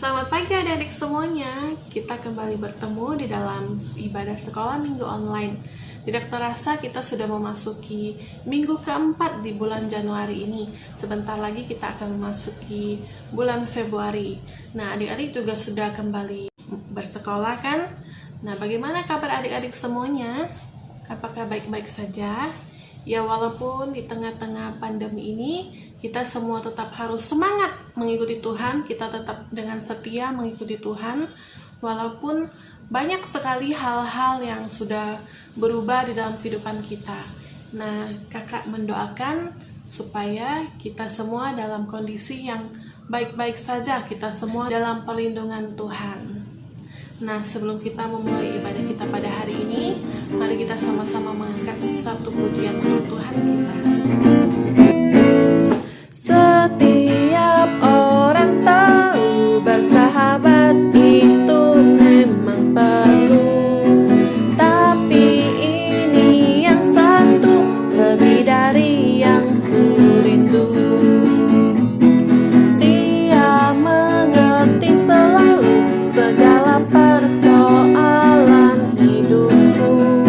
Selamat pagi adik-adik semuanya. Kita kembali bertemu di dalam ibadah sekolah minggu online. Tidak terasa kita sudah memasuki minggu keempat di bulan Januari ini. Sebentar lagi kita akan memasuki bulan Februari. Nah, adik-adik juga sudah kembali bersekolah kan? Nah, bagaimana kabar adik-adik semuanya? Apakah baik-baik saja? Ya, walaupun di tengah-tengah pandemi ini kita semua tetap harus semangat mengikuti Tuhan, kita tetap dengan setia mengikuti Tuhan, walaupun banyak sekali hal-hal yang sudah berubah di dalam kehidupan kita. Nah, kakak mendoakan supaya kita semua dalam kondisi yang baik-baik saja, kita semua dalam perlindungan Tuhan. Nah, sebelum kita memulai ibadah kita pada hari ini, mari kita sama-sama mengangkat satu pujian untuk Tuhan kita. Setiap orang tahu bersahabat itu memang perlu, tapi ini yang satu lebih dari yang ku rindu. Dia mengerti selalu segala persoalan hidupku.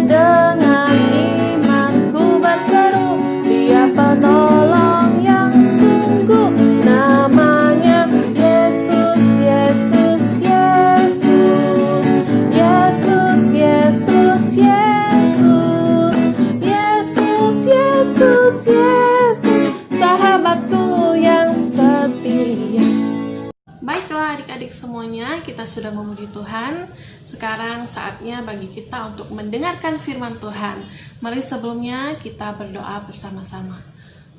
Dengan imanku berseru, Dia penolong yang sungguh. Namanya Yesus, Yesus, Yesus, Yesus, Yesus, Yesus, Yesus, Yesus, Yesus, sahabatku yang setia. Baiklah adik-adik semuanya, kita sudah memuji Tuhan. Sekarang saatnya bagi kita untuk mendengarkan firman Tuhan. Mari sebelumnya kita berdoa bersama-sama.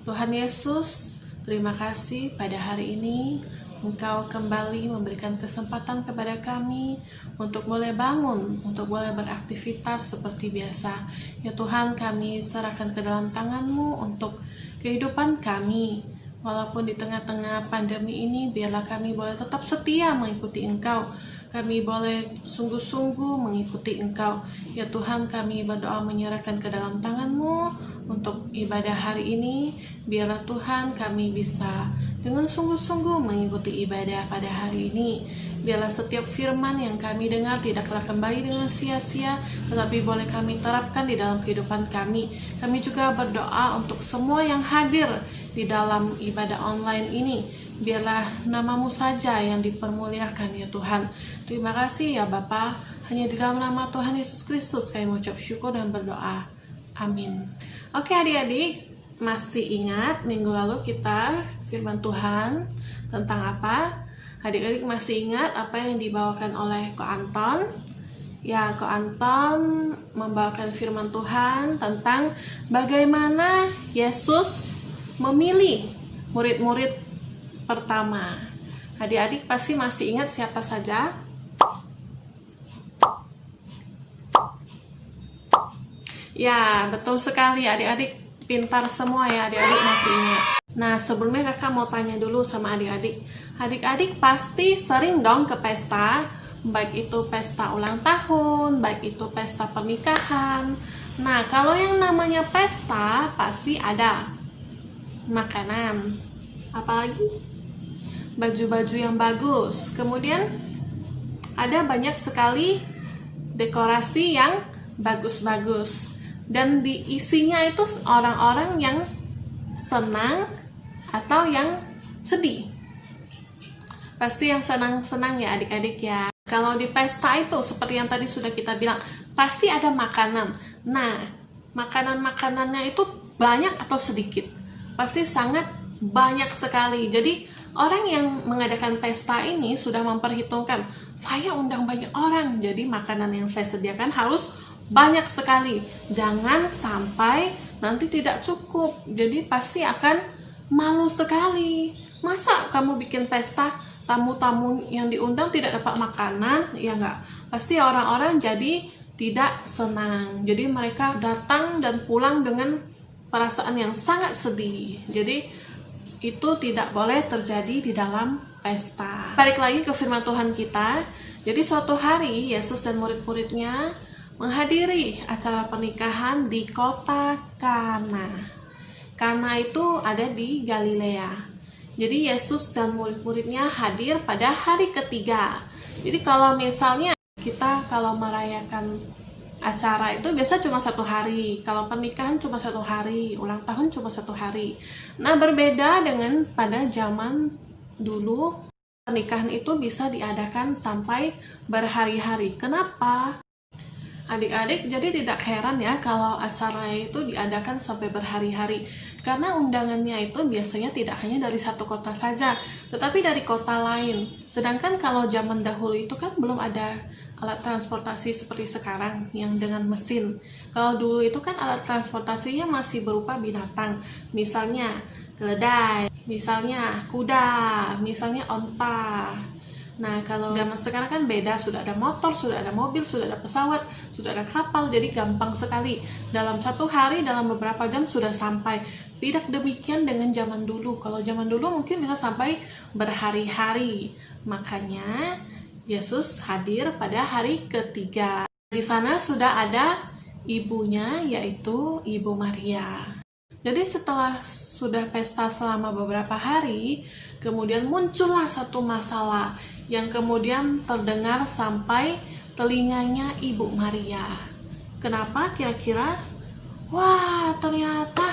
Tuhan Yesus, terima kasih pada hari ini Engkau kembali memberikan kesempatan kepada kami untuk boleh bangun, untuk boleh beraktivitas seperti biasa. Ya Tuhan, kami serahkan ke dalam tangan-Mu untuk kehidupan kami. Walaupun di tengah-tengah pandemi ini, biarlah kami boleh tetap setia mengikuti Engkau. Kami boleh sungguh-sungguh mengikuti Engkau. Ya Tuhan, kami berdoa menyerahkan ke dalam tangan-Mu untuk ibadah hari ini. Biarlah Tuhan kami bisa dengan sungguh-sungguh mengikuti ibadah pada hari ini. Biarlah setiap firman yang kami dengar tidaklah kembali dengan sia-sia, tetapi boleh kami terapkan di dalam kehidupan kami. Kami juga berdoa untuk semua yang hadir di dalam ibadah online ini. Biarlah nama-Mu saja yang dipermuliakan ya Tuhan. Terima kasih ya Bapa. Hanya di dalam nama Tuhan Yesus Kristus kami mengucap syukur dan berdoa. Amin. Oke adik-adik, masih ingat minggu lalu kita firman Tuhan tentang apa? Adik-adik masih ingat apa yang dibawakan oleh Ko Anton? Ya, Ko Anton membawakan firman Tuhan tentang bagaimana Yesus memilih murid-murid pertama. Adik-adik pasti masih ingat siapa saja? Ya, betul sekali adik-adik, pintar semua ya, adik-adik masih ingat. Nah, sebelumnya kakak mau tanya dulu sama adik-adik. Adik-adik pasti sering dong ke pesta, baik itu pesta ulang tahun, baik itu pesta pernikahan. Nah, kalau yang namanya pesta pasti ada makanan, apalagi baju-baju yang bagus. Kemudian ada banyak sekali dekorasi yang bagus-bagus, dan diisinya itu orang-orang yang senang atau yang sedih. Pasti yang senang-senang ya adik-adik ya. Kalau di pesta itu seperti yang tadi sudah kita bilang, pasti ada makanan. Nah, makanan-makanannya itu banyak atau sedikit? Pasti sangat banyak sekali. Jadi orang yang mengadakan pesta ini sudah memperhitungkan, saya undang banyak orang, jadi makanan yang saya sediakan harus banyak sekali. Jangan sampai nanti tidak cukup. Jadi pasti akan malu sekali. Masa kamu bikin pesta, tamu-tamu yang diundang tidak dapat makanan? Ya enggak. Pasti orang-orang jadi tidak senang. Jadi mereka datang dan pulang dengan perasaan yang sangat sedih. Jadi itu tidak boleh terjadi di dalam pesta. Balik lagi ke firman Tuhan kita. Jadi suatu hari Yesus dan murid-muridnya menghadiri acara pernikahan di kota Kana. Kana itu ada di Galilea. Jadi Yesus dan murid-muridnya hadir pada hari ketiga. Jadi kalau misalnya kita kalau merayakan acara itu biasa cuma 1 hari, kalau pernikahan cuma 1 hari, ulang tahun cuma 1 hari. Nah, berbeda dengan pada zaman dulu, pernikahan itu bisa diadakan sampai berhari-hari. Kenapa? Adik-adik, jadi tidak heran ya kalau acara itu diadakan sampai berhari-hari. Karena undangannya itu biasanya tidak hanya dari satu kota saja, tetapi dari kota lain. Sedangkan kalau zaman dahulu itu kan belum ada alat transportasi seperti sekarang yang dengan mesin. Kalau dulu itu kan alat transportasinya masih berupa binatang, misalnya keledai, misalnya kuda, misalnya onta. Nah, kalau zaman sekarang kan beda, sudah ada motor, sudah ada mobil, sudah ada pesawat, sudah ada kapal, jadi gampang sekali. Dalam 1 hari, dalam beberapa jam sudah sampai. Tidak demikian dengan zaman dulu. Kalau zaman dulu mungkin bisa sampai berhari-hari. Makanya Yesus hadir pada hari ketiga. Di sana sudah ada ibunya, yaitu Ibu Maria. Jadi setelah sudah pesta selama beberapa hari, kemudian muncullah satu masalah yang kemudian terdengar sampai telinganya Ibu Maria. Kenapa kira-kira? Wah, ternyata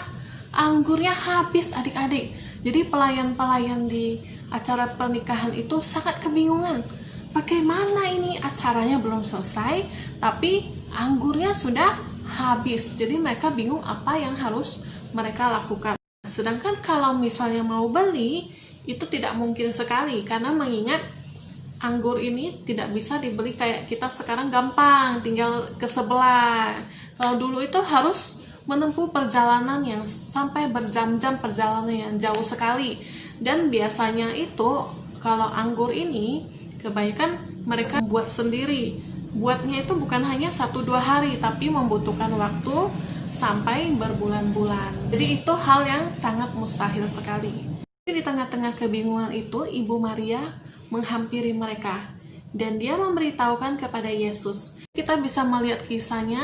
anggurnya habis, adik-adik. Jadi pelayan-pelayan di acara pernikahan itu sangat kebingungan. Bagaimana ini, acaranya belum selesai, tapi anggurnya sudah habis. Jadi mereka bingung apa yang harus mereka lakukan. Sedangkan kalau misalnya mau beli, itu tidak mungkin sekali, karena mengingat anggur ini tidak bisa dibeli kayak kita sekarang gampang, tinggal ke sebelah. Kalau dulu itu harus menempuh perjalanan yang sampai berjam-jam, perjalanan yang jauh sekali. Dan biasanya itu kalau anggur ini kebanyakan mereka buat sendiri. Buatnya itu bukan hanya 1-2 hari, tapi membutuhkan waktu sampai berbulan-bulan. Jadi itu hal yang sangat mustahil sekali. Di tengah-tengah kebingungan itu, Ibu Maria menghampiri mereka dan dia memberitahukan kepada Yesus. Kita bisa melihat kisahnya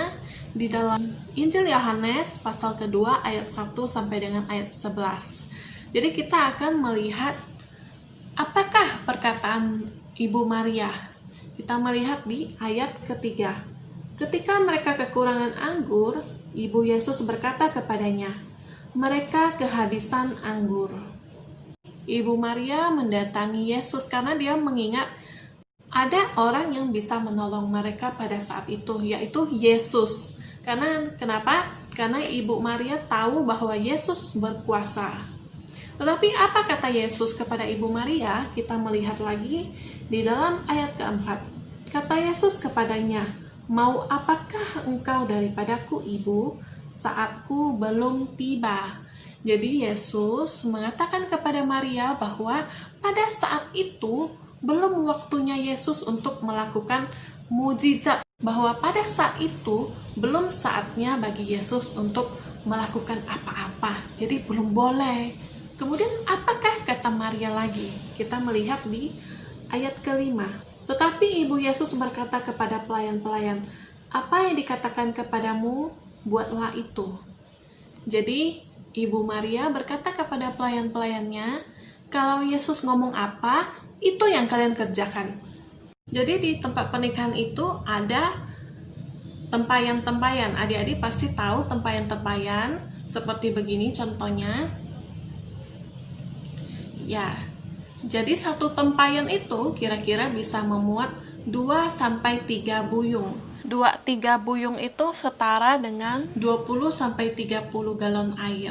di dalam Injil Yohanes pasal kedua ayat 1 sampai dengan ayat 11. Jadi kita akan melihat apakah perkataan Ibu Maria. Kita melihat di ayat ketiga. Ketika mereka kekurangan anggur, Ibu Yesus berkata kepadanya, "Mereka kehabisan anggur." Ibu Maria mendatangi Yesus karena dia mengingat ada orang yang bisa menolong mereka pada saat itu, yaitu Yesus. Kenapa? Karena Ibu Maria tahu bahwa Yesus berkuasa. Tetapi apa kata Yesus kepada Ibu Maria? Kita melihat lagi di dalam ayat keempat. Kata Yesus kepadanya, "Mau apakah engkau daripadaku, Ibu? Saatku belum tiba." Jadi Yesus mengatakan kepada Maria bahwa pada saat itu belum waktunya Yesus untuk melakukan mujizat. Bahwa pada saat itu belum saatnya bagi Yesus untuk melakukan apa-apa. Jadi belum boleh. Kemudian apakah kata Maria lagi? Kita melihat di ayat kelima. Tetapi Ibu Yesus berkata kepada pelayan-pelayan, "Apa yang dikatakan kepadamu, buatlah itu." Jadi Ibu Maria berkata kepada pelayan-pelayannya, kalau Yesus ngomong apa, itu yang kalian kerjakan. Jadi di tempat pernikahan itu ada tempayan-tempayan. Adik-adik pasti tahu tempayan-tempayan seperti begini contohnya. Ya, jadi satu tempayan itu kira-kira bisa memuat 2-3 buyung. 2-3 buyung itu setara dengan 20-30 galon air.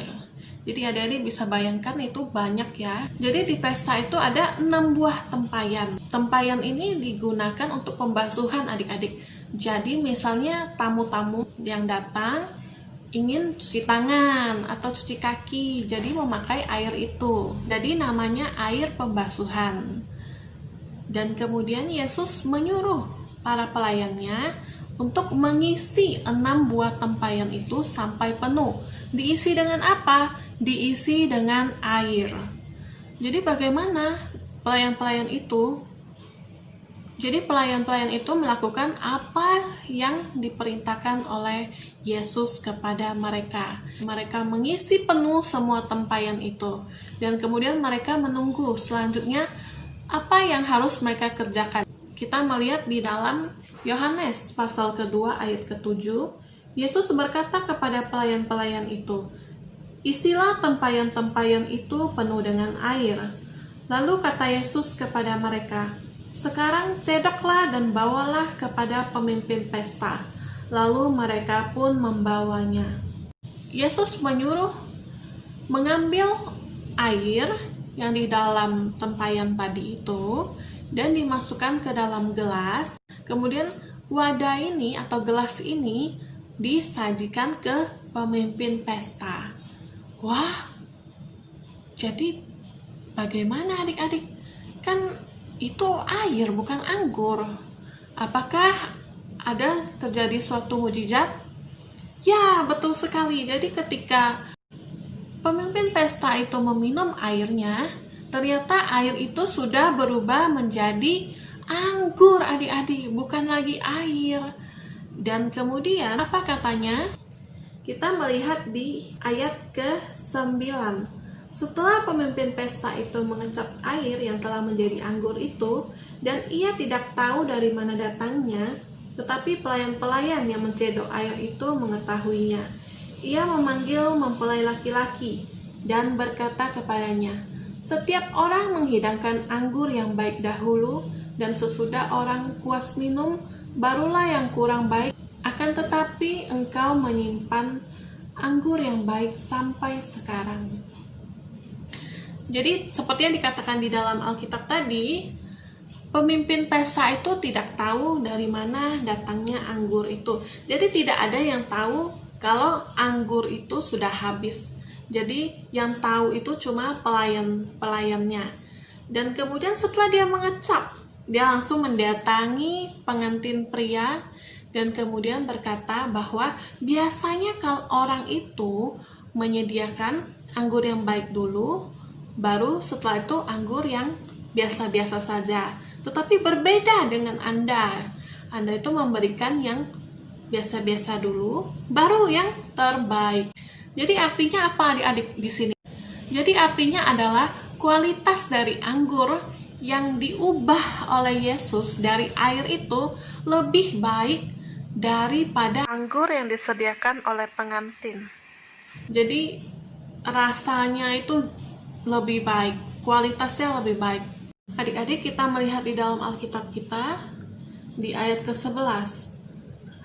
Jadi adik-adik bisa bayangkan itu banyak ya. Jadi di pesta itu ada 6 buah tempayan. Tempayan ini digunakan untuk pembasuhan adik-adik. Jadi misalnya tamu-tamu yang datang ingin cuci tangan atau cuci kaki, jadi memakai air itu. Jadi namanya air pembasuhan. Dan kemudian Yesus menyuruh para pelayannya untuk mengisi 6 buah tempayan itu sampai penuh. Diisi dengan apa? Diisi dengan air. Jadi bagaimana pelayan-pelayan itu? Jadi pelayan-pelayan itu melakukan apa yang diperintahkan oleh Yesus kepada mereka. Mereka mengisi penuh semua tempayan itu. Dan kemudian mereka menunggu selanjutnya apa yang harus mereka kerjakan. Kita melihat di dalam Yohanes pasal kedua ayat ke-7, Yesus berkata kepada pelayan-pelayan itu, "Isilah tempayan-tempayan itu penuh dengan air." Lalu kata Yesus kepada mereka, "Sekarang cedoklah dan bawalah kepada pemimpin pesta." Lalu mereka pun membawanya. Yesus menyuruh mengambil air yang di dalam tempayan tadi itu dan dimasukkan ke dalam gelas. Kemudian wadah ini atau gelas ini disajikan ke pemimpin pesta. Wah, jadi bagaimana adik-adik? Kan itu air bukan anggur. Apakah ada terjadi suatu mujizat? Ya, betul sekali. Jadi ketika pemimpin pesta itu meminum airnya, ternyata air itu sudah berubah menjadi anggur adik-adik, bukan lagi air. Dan kemudian apa katanya? Kita melihat di ayat ke-9. Setelah pemimpin pesta itu mengecap air yang telah menjadi anggur itu, dan ia tidak tahu dari mana datangnya, tetapi pelayan-pelayan yang mencedok air itu mengetahuinya. Ia memanggil mempelai laki-laki dan berkata kepadanya, "Setiap orang menghidangkan anggur yang baik dahulu, dan sesudah orang puas minum, barulah yang kurang baik. Akan tetapi engkau menyimpan anggur yang baik sampai sekarang." Jadi seperti yang dikatakan di dalam Alkitab tadi, pemimpin pesta itu tidak tahu dari mana datangnya anggur itu. Jadi tidak ada yang tahu kalau anggur itu sudah habis. Jadi yang tahu itu cuma pelayannya. Dan kemudian setelah dia mengecap, dia langsung mendatangi pengantin pria dan kemudian berkata bahwa biasanya kalau orang itu menyediakan anggur yang baik dulu, baru setelah itu anggur yang biasa-biasa saja. Tetapi berbeda dengan Anda. Anda itu memberikan yang biasa-biasa dulu, baru yang terbaik. Jadi artinya apa adik-adik di sini? Jadi artinya adalah kualitas dari anggur yang diubah oleh Yesus dari air itu lebih baik daripada anggur yang disediakan oleh pengantin. Jadi rasanya itu lebih baik, kualitasnya lebih baik. Adik-adik, kita melihat di dalam Alkitab kita di ayat ke-11.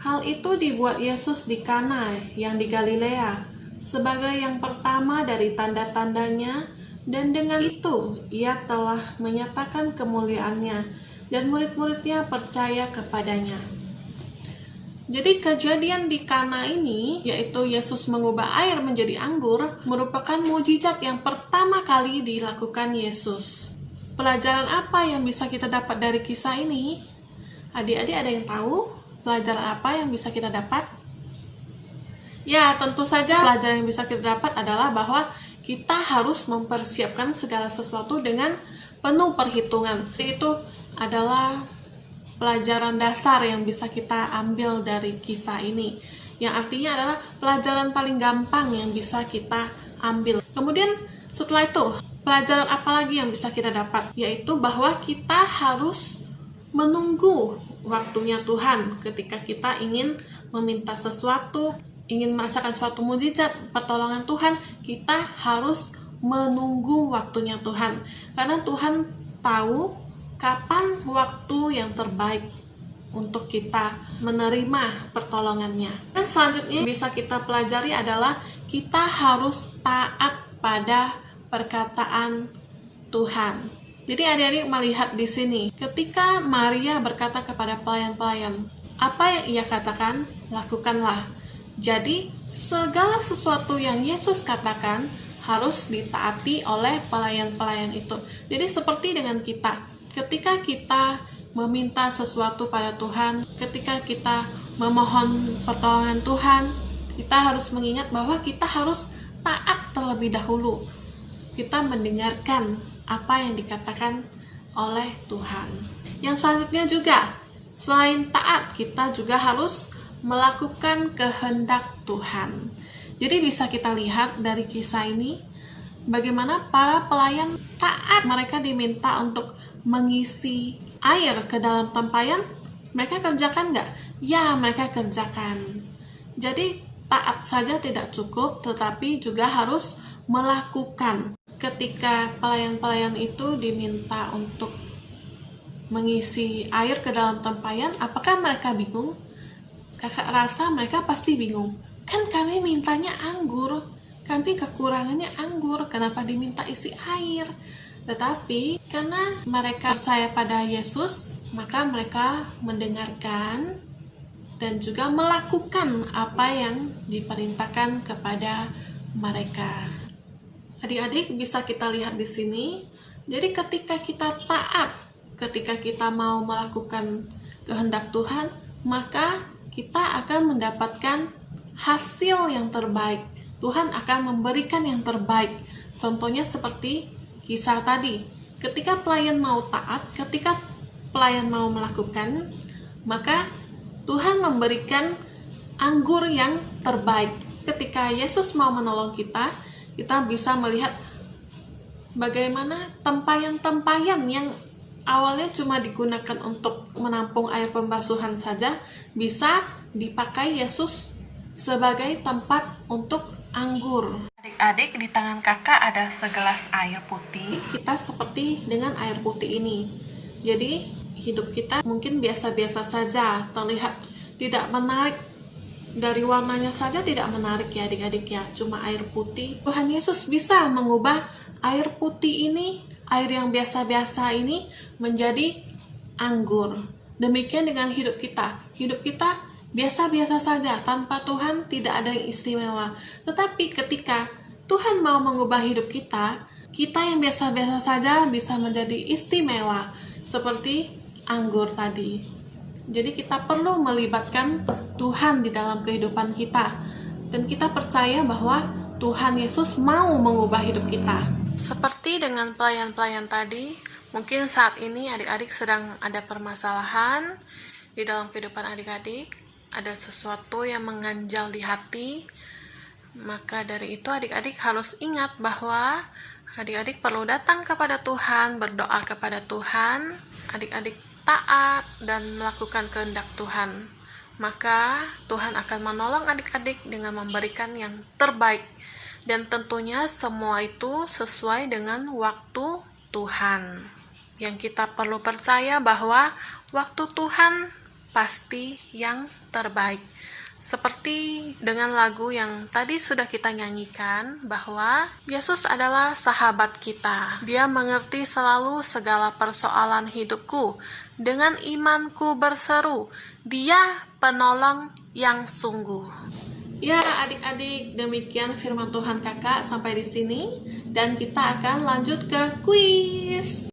Hal itu dibuat Yesus di Kana yang di Galilea sebagai yang pertama dari tanda-tandanya, dan dengan itu ia telah menyatakan kemuliaannya dan murid-muridnya percaya kepadanya. Jadi kejadian di Kana ini, yaitu Yesus mengubah air menjadi anggur, merupakan mujizat yang pertama kali dilakukan Yesus. Pelajaran apa yang bisa kita dapat dari kisah ini? Adik-adik ada yang tahu pelajaran apa yang bisa kita dapat? Ya, tentu saja pelajaran yang bisa kita dapat adalah bahwa kita harus mempersiapkan segala sesuatu dengan penuh perhitungan. Itu adalah pelajaran dasar yang bisa kita ambil dari kisah ini, yang artinya adalah pelajaran paling gampang yang bisa kita ambil. Kemudian setelah itu, pelajaran apa lagi yang bisa kita dapat? Yaitu bahwa kita harus menunggu waktunya Tuhan ketika kita ingin meminta sesuatu, ingin merasakan suatu mujizat, pertolongan Tuhan, kita harus menunggu waktunya Tuhan. Karena Tuhan tahu kapan waktu yang terbaik untuk kita menerima pertolongannya. Dan selanjutnya bisa kita pelajari adalah kita harus taat pada perkataan Tuhan. Jadi adik-adik melihat di sini, ketika Maria berkata kepada pelayan-pelayan, apa yang ia katakan, lakukanlah. Jadi segala sesuatu yang Yesus katakan harus ditaati oleh pelayan-pelayan itu. Jadi seperti dengan kita, ketika kita meminta sesuatu pada Tuhan, ketika kita memohon pertolongan Tuhan, kita harus mengingat bahwa kita harus taat terlebih dahulu. Kita mendengarkan apa yang dikatakan oleh Tuhan. Yang selanjutnya juga, selain taat, kita juga harus melakukan kehendak Tuhan. Jadi bisa kita lihat dari kisah ini bagaimana para pelayan taat. Mereka diminta untuk mengisi air ke dalam tempayan. Mereka kerjakan nggak? Ya, mereka kerjakan. Jadi taat saja tidak cukup, tetapi juga harus melakukan. Ketika pelayan-pelayan itu diminta untuk mengisi air ke dalam tempayan, apakah mereka bingung? Kakak rasa mereka pasti bingung. Kan kami mintanya anggur, kami kekurangannya anggur, kenapa diminta isi air? Tetapi karena mereka percaya pada Yesus, maka mereka mendengarkan dan juga melakukan apa yang diperintahkan kepada mereka. Adik-adik, bisa kita lihat di sini. Jadi ketika kita taat, ketika kita mau melakukan kehendak Tuhan, maka kita akan mendapatkan hasil yang terbaik. Tuhan akan memberikan yang terbaik. Contohnya seperti kisah tadi. Ketika pelayan mau taat, ketika pelayan mau melakukan, maka Tuhan memberikan anggur yang terbaik. Ketika Yesus mau menolong kita, kita bisa melihat bagaimana tempayan-tempayan yang awalnya cuma digunakan untuk menampung air pembasuhan saja, bisa dipakai Yesus sebagai tempat untuk anggur. Adik-adik, di tangan kakak ada segelas air putih. Kita seperti dengan air putih ini. Jadi hidup kita mungkin biasa-biasa saja, terlihat tidak menarik. Dari warnanya saja tidak menarik ya adik-adik ya, cuma air putih. Tuhan Yesus bisa mengubah air putih ini, air yang biasa-biasa ini menjadi anggur. Demikian dengan hidup kita. Hidup kita biasa-biasa saja, tanpa Tuhan tidak ada yang istimewa. Tetapi ketika Tuhan mau mengubah hidup kita, kita yang biasa-biasa saja bisa menjadi istimewa, seperti anggur tadi. Jadi kita perlu melibatkan Tuhan di dalam kehidupan kita. Dan kita percaya bahwa Tuhan Yesus mau mengubah hidup kita. Seperti dengan pelayan-pelayan tadi, mungkin saat ini adik-adik sedang ada permasalahan di dalam kehidupan adik-adik. Ada sesuatu yang mengganjal di hati. Maka dari itu adik-adik harus ingat bahwa adik-adik perlu datang kepada Tuhan, berdoa kepada Tuhan. Adik-adik taat dan melakukan kehendak Tuhan, maka Tuhan akan menolong adik-adik dengan memberikan yang terbaik, dan tentunya semua itu sesuai dengan waktu Tuhan. Yang kita perlu percaya bahwa waktu Tuhan pasti yang terbaik. Seperti dengan lagu yang tadi sudah kita nyanyikan, bahwa Yesus adalah sahabat kita. Dia mengerti selalu segala persoalan hidupku. Dengan imanku berseru, Dia penolong yang sungguh. Ya adik-adik, demikian firman Tuhan kakak sampai di sini. Dan kita akan lanjut ke kuis.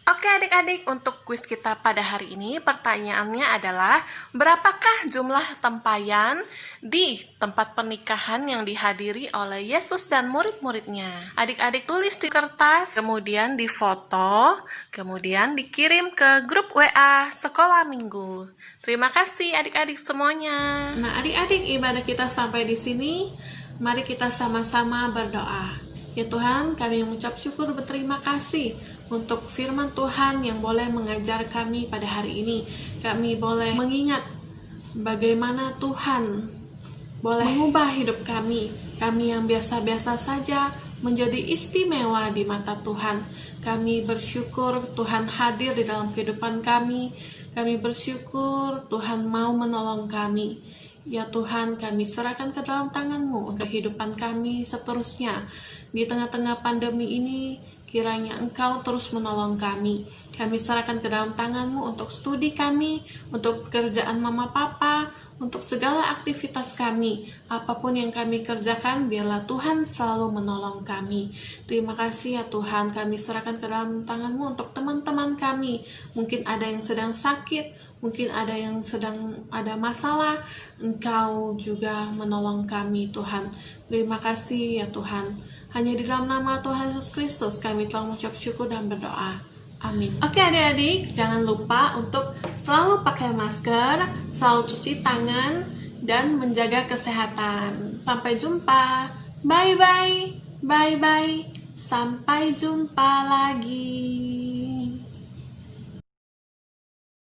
Oke adik-adik, untuk kuis kita pada hari ini pertanyaannya adalah, berapakah jumlah tempayan di tempat pernikahan yang dihadiri oleh Yesus dan murid-muridnya? Adik-adik tulis di kertas, kemudian difoto, kemudian dikirim ke grup WA Sekolah Minggu. Terima kasih adik-adik semuanya. Nah adik-adik, ibadah kita sampai di sini. Mari kita sama-sama berdoa. Ya Tuhan, kami mengucap syukur berterima kasih untuk firman Tuhan yang boleh mengajar kami pada hari ini. Kami boleh mengingat bagaimana Tuhan boleh mengubah hidup kami. Kami yang biasa-biasa saja menjadi istimewa di mata Tuhan. Kami bersyukur Tuhan hadir di dalam kehidupan kami. Kami bersyukur Tuhan mau menolong kami. Ya Tuhan, kami serahkan ke dalam tangan-Mu kehidupan kami seterusnya. Di tengah-tengah pandemi ini, kiranya Engkau terus menolong kami. Kami serahkan ke dalam tangan-Mu untuk studi kami, untuk pekerjaan mama papa, untuk segala aktivitas kami. Apapun yang kami kerjakan, biarlah Tuhan selalu menolong kami. Terima kasih ya Tuhan, kami serahkan ke dalam tangan-Mu untuk teman-teman kami. Mungkin ada yang sedang sakit, mungkin ada yang sedang ada masalah. Engkau juga menolong kami Tuhan. Terima kasih ya Tuhan. Hanya di dalam nama Tuhan Yesus Kristus kami telah mengucap syukur dan berdoa. Amin. Oke adik-adik, jangan lupa untuk selalu pakai masker, selalu cuci tangan, dan menjaga kesehatan. Sampai jumpa. Bye-bye. Bye-bye, sampai jumpa lagi.